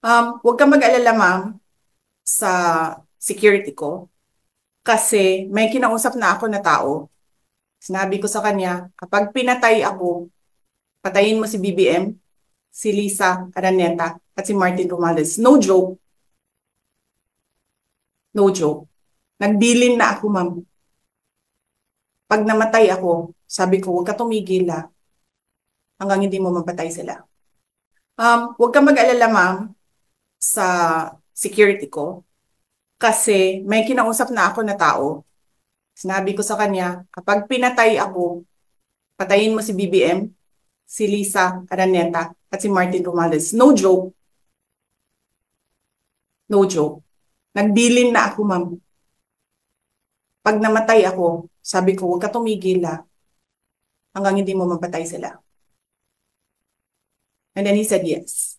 Huwag kang mag-alala, ma'am, sa security ko. Kasi may kinausap na ako na tao. Sinabi ko sa kanya, kapag pinatay ako, patayin mo si BBM, si Lisa Araneta, at si Martin Romualdez. No joke, no joke. Nagbilin na ako, ma'am. Pag namatay ako, sabi ko, huwag ka tumigil hanggang hindi mo mapatay sila. Huwag kang mag-alala, ma'am, sa security ko. Kasi may kinausap na ako na tao. Sinabi ko sa kanya, kapag pinatay ako, patayin mo si BBM, si Lisa Araneta, at si Martin Romualdez. No joke, no joke. Nagbilin na ako, ma'am. Pag namatay ako, sabi ko, huwag ka tumigil hanggang hindi mo mapatay sila. And then he said yes.